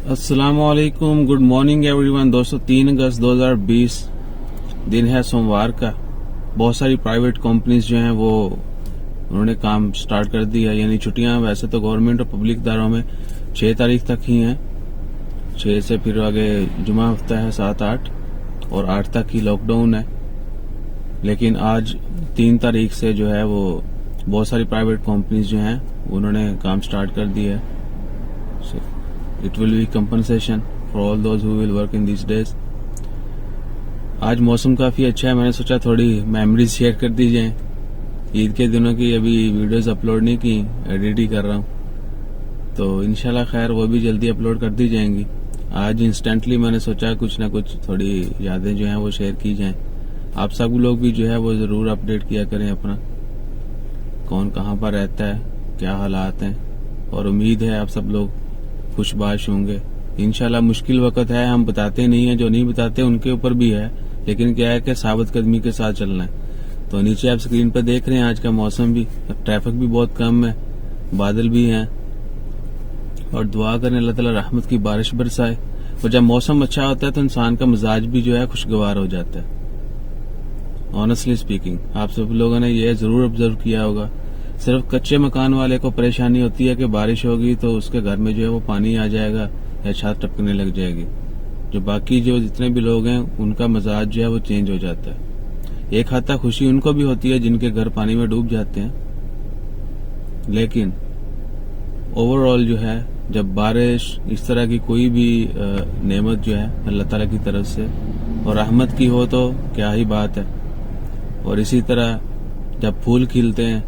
अस्सलाम वालेकुम, good morning everyone. दोस्तों 3 अगस्त 2020 दिन है सोमवार का। बहुत सारी प्राइवेट कंपनीज जो हैं वो उन्होंने काम स्टार्ट कर दिया, यानी छुट्टियां वैसे तो गवर्नमेंट और पब्लिक इदारों में 6 तारीख तक ही हैं। 6 से फिर आगे जुमा हफ्ता है 7-8 और 8 तक ही लॉकडाउन है। लेकिन आज 3 तारीख से जो है वो बहुत सारी प्राइवेट कंपनीज जो हैं उन्होंने काम स्टार्ट कर दिया है। It will be compensation for all those who will work in these days. आज मौसम काफी अच्छा है, मैंने सोचा थोड़ी मेमोरीज शेयर कर दी जाए। ईद के दिनों की अभी वीडियोस अपलोड नहीं की, एडिट ही कर रहा हूँ, तो इंशाल्लाह खैर वो भी जल्दी अपलोड कर दी जाएंगी। आज इंस्टेंटली मैंने सोचा कुछ ना कुछ थोड़ी यादें जो हैं वो शेयर की जाएं। आप सब लोग भी जो है वो जरूर अपडेट किया करें अपना, कौन कहाँ पर रहता है, क्या हालात हैं, और उम्मीद है आप सब लोग खुशबाश होंगे। इंशाल्लाह मुश्किल वक्त है, हम बताते नहीं है, जो नहीं बताते उनके ऊपर भी है, लेकिन क्या है कि साबित कदमी के साथ चलना है। तो नीचे आप स्क्रीन पर देख रहे हैं आज का मौसम भी, ट्रैफिक भी बहुत कम है, बादल भी हैं, और दुआ करें अल्लाह ताला रहमत की बारिश बरसाए। और जब मौसम अच्छा होता है तो इंसान का मिजाज भी जो है खुशगवार हो जाता है। ऑनेस्टली स्पीकिंग, आप सब लोगों ने ये जरूर ऑब्जर्व किया होगा, सिर्फ कच्चे मकान वाले को परेशानी होती है कि बारिश होगी तो उसके घर में जो है वो पानी आ जाएगा या छत टपकने लग जाएगी। जो बाकी जो जितने भी लोग हैं उनका मिजाज जो है वो चेंज हो जाता है। एक हद तक खुशी उनको भी होती है जिनके घर पानी में डूब जाते हैं, लेकिन ओवरऑल जो है जब बारिश इस तरह की कोई भी नेमत जो है अल्लाह ताला की तरफ से और रहमत की हो तो क्या ही बात है। और इसी तरह जब फूल खिलते हैं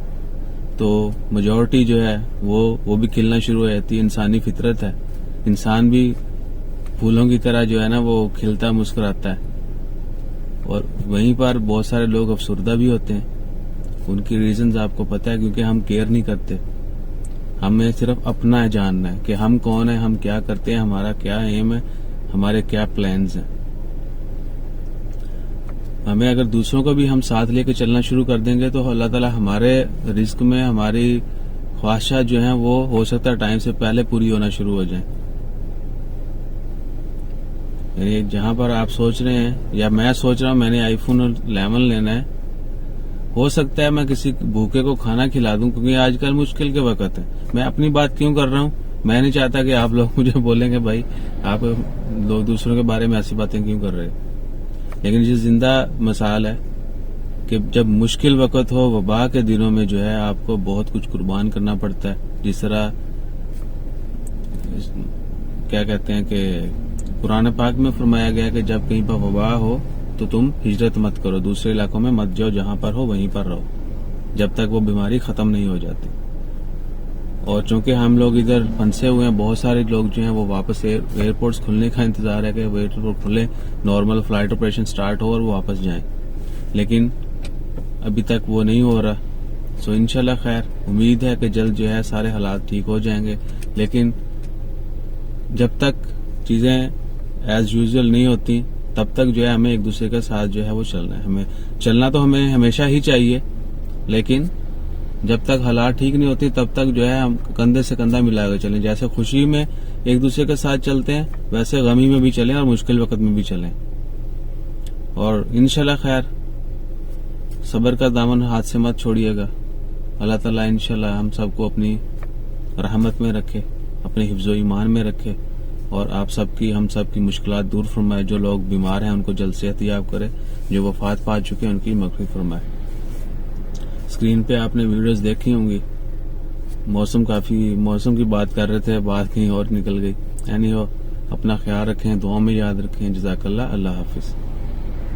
तो मेजॉरिटी जो है वो भी खिलना शुरू हो जाती है। इंसानी फितरत है, इंसान भी फूलों की तरह जो है ना वो खिलता मुस्कुराता है। और वहीं पर बहुत सारे लोग अफसरदा भी होते हैं। उनकी रीजंस आपको पता है, क्योंकि हम केयर नहीं करते। हमें सिर्फ अपना है जानना है कि हम कौन है, हम क्या करते हैं, हमारा क्या एम है, हमारे क्या प्लान्स हैं। हमें अगर दूसरों को भी हम साथ लेकर चलना शुरू कर देंगे तो अल्लाह ताला हमारे रिस्क में हमारी ख्वाहिशात जो हैं वो हो सकता है टाइम से पहले पूरी होना शुरू हो जाए। यानी जहां पर आप सोच रहे हैं या मैं सोच रहा हूं मैंने आईफोन 11 लेना है, हो सकता है मैं किसी भूखे को खाना खिला दूं, क्योंकि आजकल मुश्किल के वक्त है। मैं अपनी बात क्यों कर रहा हूं, मैं नहीं चाहता कि आप लोग मुझे बोलेंगे भाई आप लोग दूसरों के बारे में ऐसी बातें क्यों कर रहे हैं। लेकिन ये जिंदा मिसाल है कि जब मुश्किल वक्त हो, वबा के दिनों में जो है आपको बहुत कुछ कुर्बान करना पड़ता है। जिस तरह क्या कहते हैं कि कुरान पाक में फरमाया गया कि जब कहीं पर वबा हो तो तुम हिजरत मत करो, दूसरे इलाकों में मत जाओ, जहां पर हो वहीं पर रहो जब तक वो बीमारी खत्म नहीं हो जाती। और चूंकि हम लोग इधर फंसे हुए हैं, बहुत सारे लोग जो हैं वो वापस एयरपोर्ट्स खुलने का इंतजार है कि वो एयरपोर्ट खुले, नॉर्मल फ्लाइट ऑपरेशन स्टार्ट हो और वो वापस जाएं, लेकिन अभी तक वो नहीं हो रहा। सो इंशाल्लाह खैर उम्मीद है कि जल्द जो है सारे हालात ठीक हो जाएंगे। लेकिन जब तक चीजें एज यूजुअल नहीं होती तब तक जो है हमें एक दूसरे के साथ जो है वो चलना है। हमें चलना तो हमें हमेशा ही चाहिए, लेकिन जब तक हालात ठीक नहीं होती तब तक जो है हम कंधे से कंधा मिलाकर चलें। जैसे खुशी में एक दूसरे के साथ चलते हैं वैसे गमी में भी चलें और मुश्किल वक्त में भी चलें। और इंशाल्लाह खैर सब्र का दामन हाथ से मत छोड़िएगा। अल्लाह ताला इंशाल्लाह हम सबको अपनी रहमत में रखे, अपने हिफ्ज़ो ईमान में रखे, और आप सबकी हम सबकी मुश्किलात दूर फरमाए। जो लोग बीमार हैं उनको जल्द सेहतयाब करे, जो वफात पा चुके हैं उनकी मग़फ़िरत फरमाए। स्क्रीन पे आपने वीडियोस देखी होंगी, मौसम की बात कर रहे थे, बात कहीं और निकल गई। यानी अपना ख्याल रखें, दुआ में याद रखें। जज़ाकल्लाह, अल्लाह हाफिज।